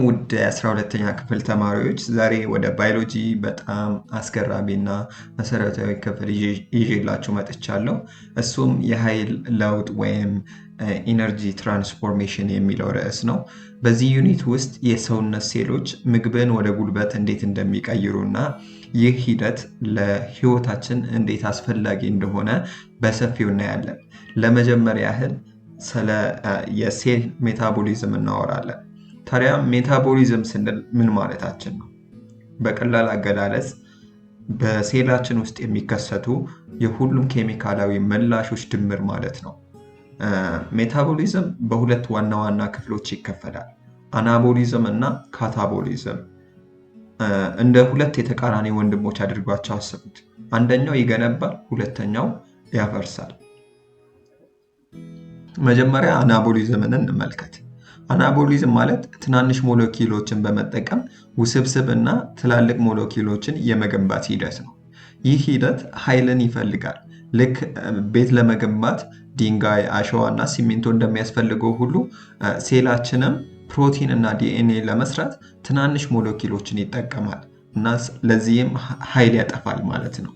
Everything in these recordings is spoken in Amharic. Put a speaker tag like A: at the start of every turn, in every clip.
A: ውድ የ12ኛ ክፍል ተማሪዎች ዛሬ ወደ ባዮሎጂ በጣም አስገራሚና መሰረታዊ ክፍል ይዤላችሁ መጥቻለሁ። እሱም የኃይል ለውጥ ወይም ኢነርጂ ትራንስፎርሜሽን የሚለው ርዕስ ነው። በዚህ ዩኒት ውስጥ የሰውነት ሴሎች ምግብን ወደ ጉልበት እንዴት እንደሚቀይሩና ይህ ሂደት ለህይወታችን እንዴት አስፈላጊ እንደሆነ በሰፊው እናያለን። ለመጀመሪያ ያህል ስለ የሴል ሜታቦሊዝም እናወራለን። ታዲያ ሜታቦሊዝም ስንል ምን ማለታችን ነው? በቀላል አገላለጽ በሴላችን ውስጥ የሚከሰቱ የሁሉም ኬሚካላዊ ምላሾች ድምር ማለት ነው። ሜታቦሊዝም በሁለት ዋና ዋና ክፍሎች ይከፈላል። አናቦሊዝም እና ካታቦሊዝም። እንደ ሁለት የተቃራኒ ወንድሞች አድርጓቸው አስቡት። አንደኛው ይገነባል፣ ሁለተኛው ያፈርሳል። መጀመሪያ አናቦሊዝምን እንመልከት። አናቦሊዝም ማለት ትናንሽ ሞለኪውሎችን በመጠቀም ውስብስብ እና ትላልቅ ሞለኪውሎችን የመገንባት ሂደት ነው። ይህ ሂደት ኃይልን ይፈልጋል። ልክ ቤት ለመገንባት ድንጋይ፣ አሸዋ እና ሲሚንቶ እንደሚያስፈልገው ሁሉ ሴላችንም ፕሮቲን እና ዲኤንኤ ለመስራት ትናንሽ ሞለኪውሎችን ይጠቀማል እና ለዚህም ኃይል ያጠፋል ማለት ነው።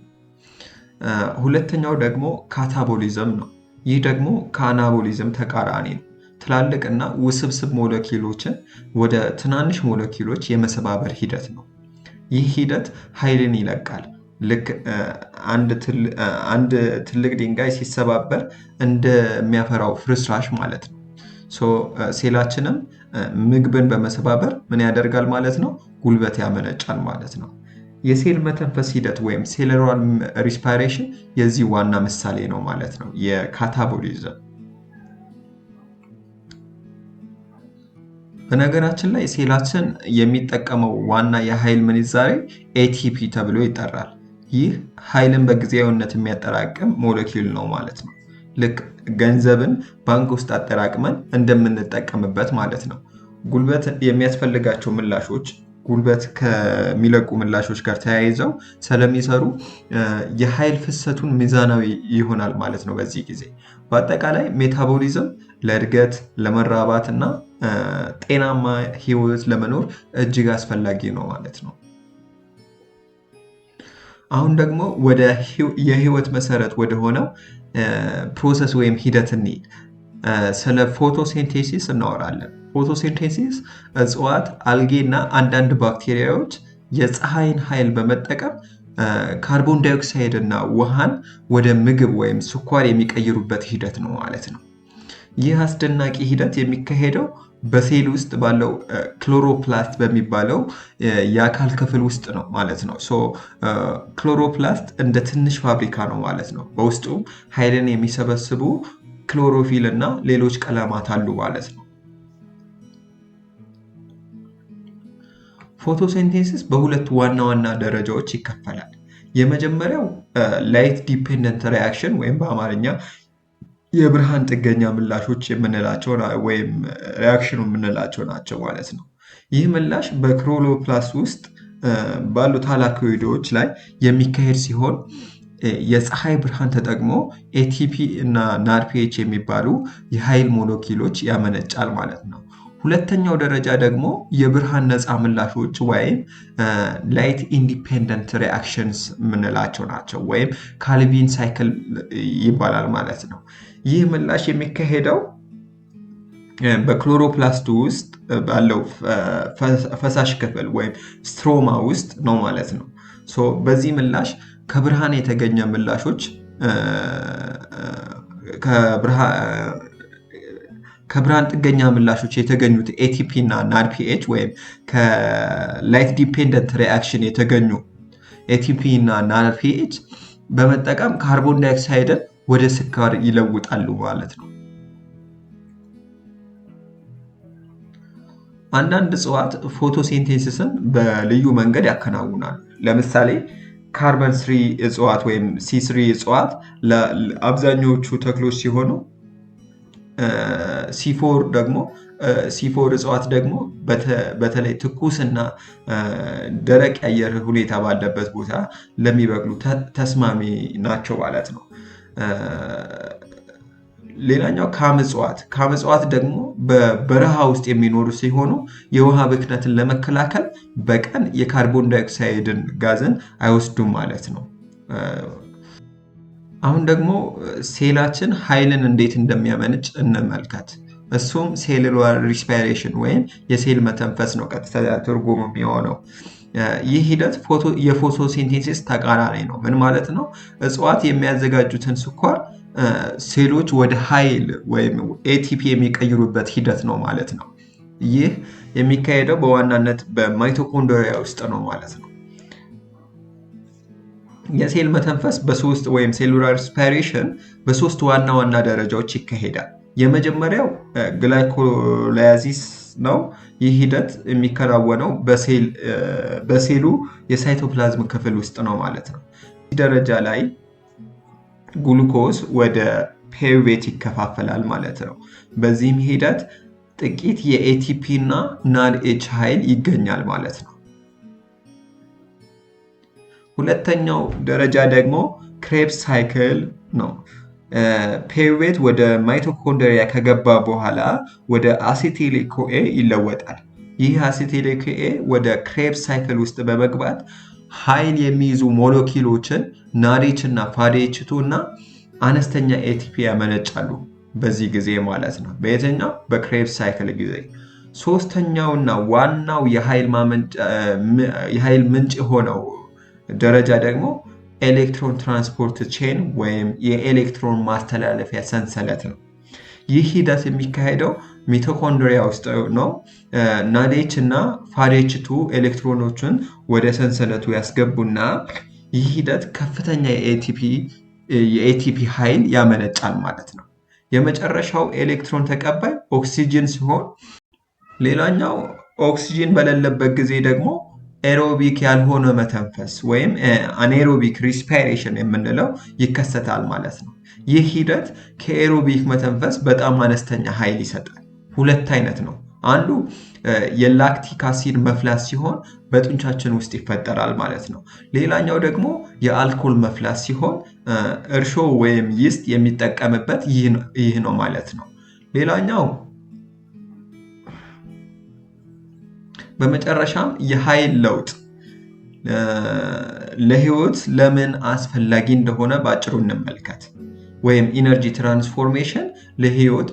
A: ሁለተኛው ደግሞ ካታቦሊዝም ነው። ይህ ደግሞ ከአናቦሊዝም ተቃራኒ ነው። ትላልቅ እና ውስብስብ ሞለኪውሎችን ወደ ትናንሽ ሞለኪውሎች የመሰባበር ሂደት ነው። ይህ ሂደት ኃይልን ይለቃል። ልክ አንድ ትልቅ ድንጋይ ሲሰባበር እንደሚያፈራው ፍርስራሽ ማለት ነው። ሴላችንም ምግብን በመሰባበር ምን ያደርጋል ማለት ነው? ጉልበት ያመነጫል ማለት ነው። የሴል መተንፈስ ሂደት ወይም ሴሉላር ሪስፓይሬሽን የዚህ ዋና ምሳሌ ነው ማለት ነው። የካታቦሊዝም በነገራችን ላይ ሴላችን የሚጠቀመው ዋና የኃይል ምንዛሬ ኤቲፒ ተብሎ ይጠራል። ይህ ኃይልን በጊዜያዊነት የሚያጠራቅም ሞለኪውል ነው ማለት ነው። ልክ ገንዘብን ባንክ ውስጥ አጠራቅመን እንደምንጠቀምበት ማለት ነው። ጉልበት የሚያስፈልጋቸው ምላሾች ጉልበት ከሚለቁ ምላሾች ጋር ተያይዘው ስለሚሰሩ የኃይል ፍሰቱን ሚዛናዊ ይሆናል ማለት ነው። በዚህ ጊዜ በአጠቃላይ ሜታቦሊዝም ለእድገት፣ ለመራባት እና ጤናማ ህይወት ለመኖር እጅግ አስፈላጊ ነው ማለት ነው። አሁን ደግሞ ወደ የህይወት መሰረት ወደ ሆነው ፕሮሰስ ወይም ሂደት እንሂድ። ስለ ፎቶሲንቴሲስ እናወራለን። ፎቶሲንቴሲስ እጽዋት፣ አልጌ እና አንዳንድ ባክቴሪያዎች የፀሐይን ኃይል በመጠቀም ካርቦን ዳይኦክሳይድ እና ውሃን ወደ ምግብ ወይም ስኳር የሚቀይሩበት ሂደት ነው ማለት ነው። ይህ አስደናቂ ሂደት የሚካሄደው በሴል ውስጥ ባለው ክሎሮፕላስት በሚባለው የአካል ክፍል ውስጥ ነው ማለት ነው። ክሎሮፕላስት እንደ ትንሽ ፋብሪካ ነው ማለት ነው። በውስጡ ኃይልን የሚሰበስቡ ክሎሮፊል እና ሌሎች ቀለማት አሉ ማለት ነው። ፎቶሲንቴሲስ በሁለት ዋና ዋና ደረጃዎች ይከፈላል። የመጀመሪያው ላይት ዲፔንደንት ሪአክሽን ወይም በአማርኛ የብርሃን ጥገኛ ምላሾች የምንላቸው ወይም ሪአክሽኑ የምንላቸው ናቸው ማለት ነው። ይህ ምላሽ በክሎሮፕላስት ውስጥ ባሉ ታላኮይዶች ላይ የሚካሄድ ሲሆን የፀሐይ ብርሃን ተጠቅሞ ኤቲፒ እና ናርፒኤች የሚባሉ የኃይል ሞለኪውሎች ያመነጫል ማለት ነው። ሁለተኛው ደረጃ ደግሞ የብርሃን ነፃ ምላሾች ወይም ላይት ኢንዲፔንደንት ሪአክሽንስ የምንላቸው ናቸው ወይም ካልቪን ሳይክል ይባላል ማለት ነው። ይህ ምላሽ የሚካሄደው በክሎሮፕላስቱ ውስጥ ባለው ፈሳሽ ክፍል ወይም ስትሮማ ውስጥ ነው ማለት ነው። በዚህ ምላሽ ከብርሃን የተገኘ ምላሾች ከብርሃን ጥገኛ ምላሾች የተገኙት ኤቲፒ እና ናርፒኤች ወይም ከላይት ዲፔንደንት ሪአክሽን የተገኙ ኤቲፒ እና ናርፒኤች በመጠቀም ካርቦን ዳይኦክሳይድን ወደ ስኳር ይለውጣሉ ማለት ነው። አንዳንድ እጽዋት ፎቶሲንቴሲስን በልዩ መንገድ ያከናውናሉ። ለምሳሌ ካርበን 3 እጽዋት ወይም C3 እጽዋት ለአብዛኞቹ ተክሎች ሲሆኑ C4 እጽዋት ደግሞ በተለይ ትኩስና ደረቅ የአየር ሁኔታ ባለበት ቦታ ለሚበቅሉ ተስማሚ ናቸው ማለት ነው። ሌላኛው ካምጽዋት ደግሞ በበረሃ ውስጥ የሚኖሩ ሲሆኑ የውሃ ብክነትን ለመከላከል በቀን የካርቦን ዳይኦክሳይድን ጋዝን አይወስዱም ማለት ነው። አሁን ደግሞ ሴላችን ኃይልን እንዴት እንደሚያመነጭ እንመልከት። እሱም ሴሉላር ሪስፓይሬሽን ወይም የሴል መተንፈስ ነው ቀጥታ ትርጉሙ የሚሆነው። ይህ ሂደት የፎቶሲንቴሲስ ተቃራኒ ነው። ምን ማለት ነው? እጽዋት የሚያዘጋጁትን ስኳር ሴሎች ወደ ኃይል ወይም ኤቲፒ የሚቀይሩበት ሂደት ነው ማለት ነው። ይህ የሚካሄደው በዋናነት በማይቶኮንድሪያ ውስጥ ነው ማለት ነው። የሴል መተንፈስ በሶስት ወይም ሴሉላር ሪስፓይሬሽን በሶስት ዋና ዋና ደረጃዎች ይካሄዳል። የመጀመሪያው ግላይኮላይሲስ ነው። ይህ ሂደት የሚከናወነው በሴሉ የሳይቶፕላዝም ክፍል ውስጥ ነው ማለት ነው። ይህ ደረጃ ላይ ግሉኮዝ ወደ ፓይሩቬት ይከፋፈላል ማለት ነው። በዚህም ሂደት ጥቂት የኤቲፒ እና ናድኤች ኃይል ይገኛል ማለት ነው። ሁለተኛው ደረጃ ደግሞ ክሬብስ ሳይክል ነው። ፓይሩቬት ወደ ማይቶኮንድሪያ ከገባ በኋላ ወደ አሴቲሊል-ኮኤ ይለወጣል። ይህ አሴቲሊል-ኮኤ ወደ ክሬብስ ሳይክል ውስጥ በመግባት ኃይል የሚይዙ ሞለኪውሎችን ናድኤች እና ፋዲኤች2 እና አነስተኛ ኤቲፒ ያመነጫሉ በዚህ ጊዜ ማለት ነው። በየትኛው? በክሬብስ ሳይክል ጊዜ። ሶስተኛውና ዋናው የኃይል ምንጭ የሆነው ደረጃ ደግሞ ኤሌክትሮን ትራንስፖርት ቼን ወይም የኤሌክትሮን ማስተላለፊያ ሰንሰለት ነው። ይህ ሂደት የሚካሄደው ሚቶኮንድሪያ ውስጥ ነው። ናድኤች እና ፋዲኤች2 ኤሌክትሮኖችን ወደ ሰንሰለቱ ያስገቡና ይህ ሂደት ከፍተኛ የኤቲፒ ኃይል ያመነጫል ማለት ነው። የመጨረሻው ኤሌክትሮን ተቀባይ ኦክሲጅን ሲሆን ሌላኛው ኦክሲጅን በሌለበት ጊዜ ደግሞ ኤሮቢክ ያልሆነ መተንፈስ ወይም አኔሮቢክ ሪስፓይሬሽን የምንለው ይከሰታል ማለት ነው። ይህ ሂደት ከኤሮቢክ መተንፈስ በጣም አነስተኛ ኃይል ይሰጣል። ሁለት አይነት ነው። አንዱ የላክቲክ አሲድ መፍላት ሲሆን በጡንቻችን ውስጥ ይፈጠራል ማለት ነው። ሌላኛው ደግሞ የአልኮል መፍላት ሲሆን እርሾ ወይም ይስት የሚጠቀምበት ይህ ነው ማለት ነው። ሌላኛው በመጨረሻም የኃይል ለውጥ ለህይወት ለምን አስፈላጊ እንደሆነ በአጭሩ እንመልከት። ወይም ኢነርጂ ትራንስፎርሜሽን ለህይወት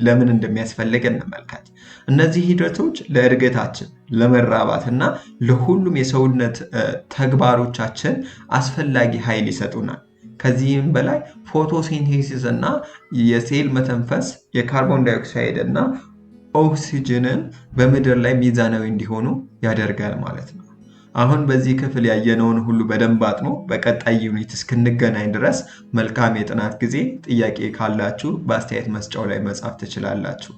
A: ለምን እንደሚያስፈልግ እንመልከት። እነዚህ ሂደቶች ለእድገታችን፣ ለመራባት እና ለሁሉም የሰውነት ተግባሮቻችን አስፈላጊ ኃይል ይሰጡናል። ከዚህም በላይ ፎቶሲንቴሲስ እና የሴል መተንፈስ የካርቦን ዳይኦክሳይድ እና ኦክሲጅንን በምድር ላይ ሚዛናዊ እንዲሆኑ ያደርጋል ማለት ነው። አሁን በዚህ ክፍል ያየነውን ሁሉ በደንብ አጥኖ በቀጣይ ዩኒት እስክንገናኝ ድረስ መልካም የጥናት ጊዜ። ጥያቄ ካላችሁ በአስተያየት መስጫው ላይ መጻፍ ትችላላችሁ።